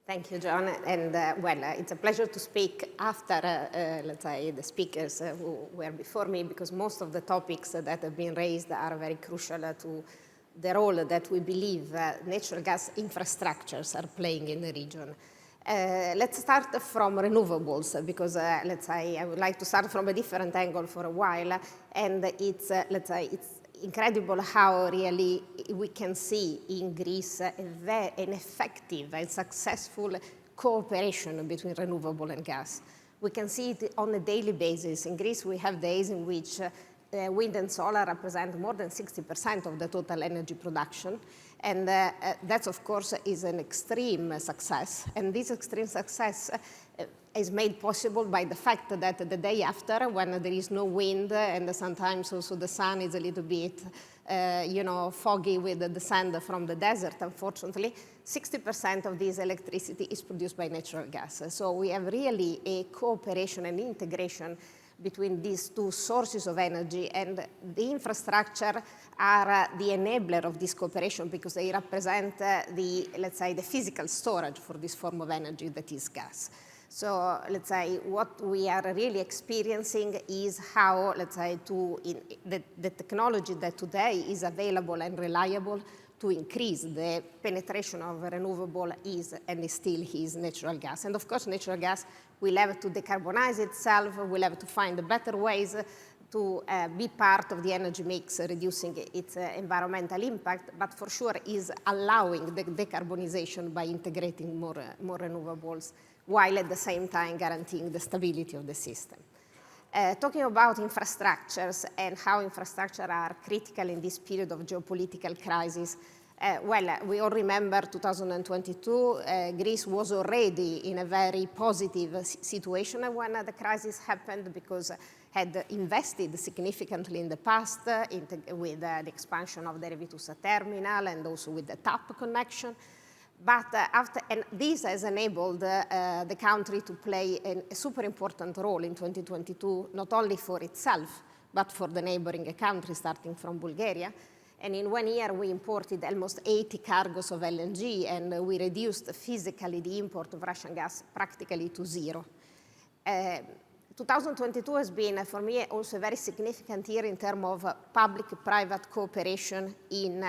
Thank you, John. And it's a pleasure to speak after, let's say, the speakers who were before me, because most of the topics that have been raised are very crucial to the role that we believe natural gas infrastructures are playing in the region. Let's start from renewables, because let's say I would like to start from a different angle for a while, and it's let's say it's incredible how really we can see in Greece an effective and successful cooperation between renewable and gas. We can see it on a daily basis. In Greece, we have days in which wind and solar represent more than 60% of the total energy production. And that, of course, is an extreme success. And this extreme success is made possible by the fact that the day after, when there is no wind and sometimes also the sun is a little bit, foggy with the sand from the desert, unfortunately, 60% of this electricity is produced by natural gas. So we have really a cooperation and integration between these two sources of energy, and the infrastructure are the enabler of this cooperation because they represent let's say, the physical storage for this form of energy that is gas. So let's say what we are really experiencing is how, let's say, the technology that today is available and reliable to increase the penetration of renewable is natural gas. And of course, natural gas will have to decarbonize itself, will have to find better ways to be part of the energy mix, reducing its environmental impact, but for sure is allowing the decarbonization by integrating more renewables, while at the same time guaranteeing the stability of the system. Talking about infrastructures and how infrastructure are critical in this period of geopolitical crisis, we all remember 2022, Greece was already in a very positive situation when the crisis happened because had invested significantly in the past with the expansion of the Revitusa terminal and also with the TAP connection. But and this has enabled the country to play a super important role in 2022, not only for itself, but for the neighboring countries, starting from Bulgaria. And in 1 year, we imported almost 80 cargos of LNG, and we reduced physically the import of Russian gas practically to zero. 2022 has been, for me, also a very significant year in terms of public-private cooperation in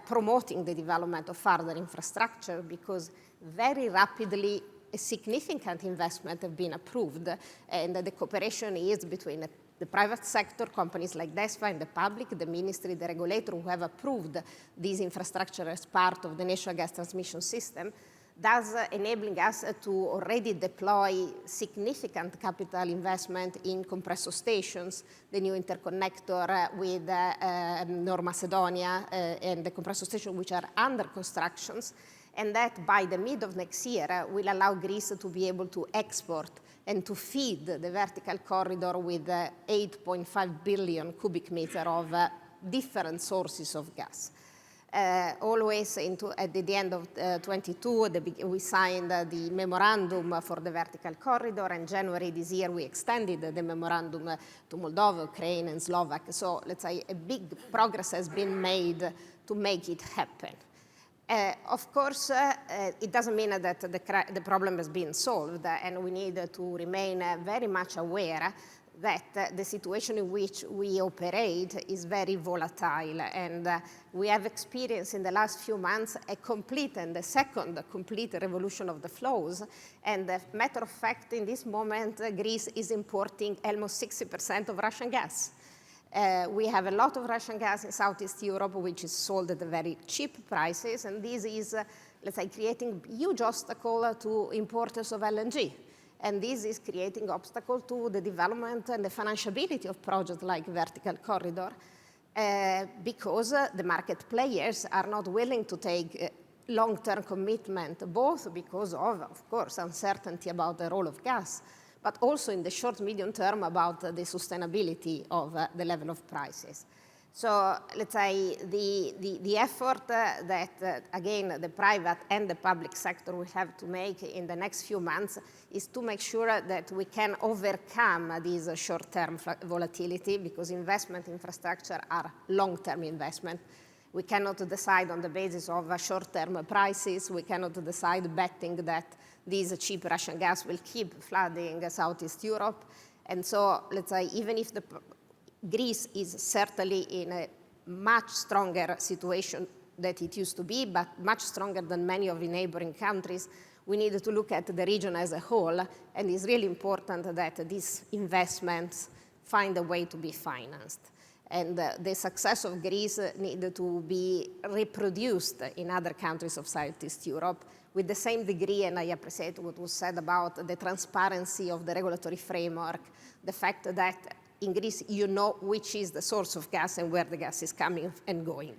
promoting the development of further infrastructure, because very rapidly a significant investment have been approved, and the cooperation is between the private sector, companies like DESFA, and the public, the ministry, the regulator, who have approved this infrastructure as part of the national gas transmission system, thus enabling us to already deploy significant capital investment in compressor stations, the new interconnector with North Macedonia, and the compressor stations which are under constructions, and that by the mid of next year will allow Greece to be able to export and to feed the vertical corridor with 8.5 billion cubic meter of different sources of gas. Always at the end of 22, we signed the memorandum for the vertical corridor, and January this year we extended the memorandum to Moldova, Ukraine, and Slovak. So let's say a big progress has been made to make it happen. Of course, it doesn't mean that the problem has been solved, and we need to remain very much aware that the situation in which we operate is very volatile, and we have experienced in the last few months a second complete revolution of the flows. And as a matter of fact, in this moment, Greece is importing almost 60% of Russian gas. We have a lot of Russian gas in Southeast Europe, which is sold at very cheap prices, and this is, let's say, creating huge obstacle to importers of LNG. And this is creating obstacle to the development and the financiability of projects like vertical corridor, because the market players are not willing to take long-term commitment, both because of course, uncertainty about the role of gas, but also in the short, medium term about the sustainability of the level of prices. So let's say the effort that, again, the private and the public sector will have to make in the next few months is to make sure that we can overcome this short-term volatility, because investment infrastructure are long-term investment. We cannot decide on the basis of short-term prices. We cannot decide betting that this cheap Russian gas will keep flooding Southeast Europe. And so, let's say, even if Greece is certainly in a much stronger situation than it used to be, but much stronger than many of the neighboring countries, we need to look at the region as a whole, and it's really important that these investments find a way to be financed. And the success of Greece needed to be reproduced in other countries of Southeast Europe with the same degree, and I appreciate what was said about the transparency of the regulatory framework, the fact that in Greece you know which is the source of gas and where the gas is coming and going.